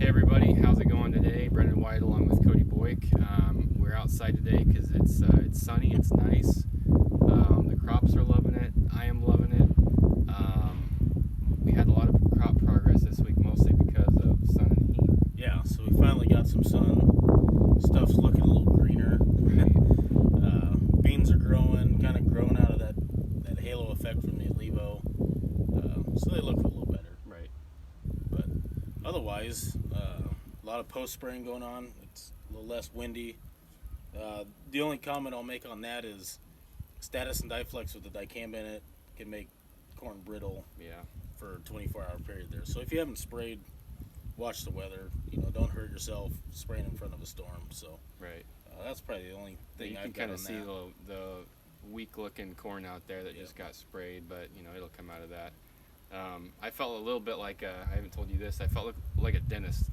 Hey everybody, how's it going today? Brendan White along with Cody Boyk. We're outside today because it's sunny, it's nice. The crops are loving it. I am loving it. We had a lot of crop progress this week, mostly because of sun and heat. Yeah, so we finally got some sun. Stuff's looking a little greener. Beans are kind of growing out of that halo effect from the Levo. So they look a little better. Right. But otherwise, a lot of post-spraying going on. It's a little less windy. The only comment I'll make on that is status and diflex with the dicamba in it can make corn brittle. Yeah. For a 24-hour period there. So if you haven't sprayed, watch the weather. Don't hurt yourself spraying in front of a storm. So Right. that's probably the only thing You I've can got kind on of see that. the weak-looking corn out there that just got sprayed, but it'll come out of that. I felt a little bit like I haven't told you this. I felt like a dentist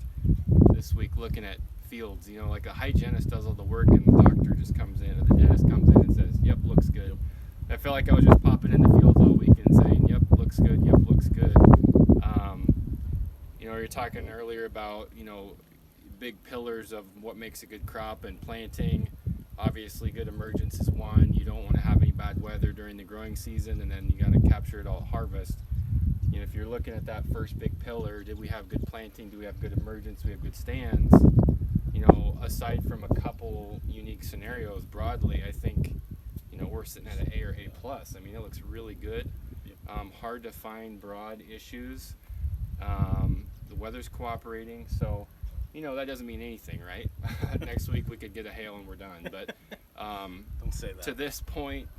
this week looking at fields. Like a hygienist does all the work, and the doctor just comes in, or the dentist comes in and says, "Yep, looks good." I felt like I was just popping in the fields all weekend saying, "Yep, looks good. Yep, looks good." You're talking earlier about big pillars of what makes a good crop and planting. Obviously, good emergence is one. You don't want to have any bad weather during the growing season, and then you got to capture it all at harvest. If you're looking at that first big pillar, did we have good planting? Do we have good emergence? Do we have good stands? Aside from a couple unique scenarios broadly, I think we're sitting at an A or A plus. I mean, it looks really good. Hard to find broad issues. The weather's cooperating, so that doesn't mean anything, right? Next week we could get a hail and we're done. But Don't say that. to this point,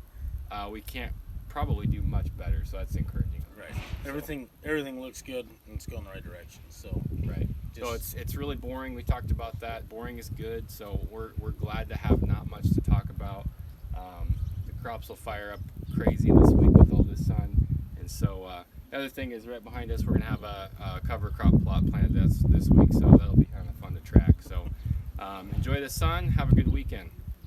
we can't probably do much better, so that's encouraging. Right. Everything looks good and it's going the right direction. So Right. So it's really boring. We talked about that. Boring is good. So we're glad to have not much to talk about. The crops will fire up crazy this week with all this sun. And so the other thing is right behind us, we're going to have a cover crop plot planted this week. So that'll be kind of fun to track. So enjoy the sun. Have a good weekend.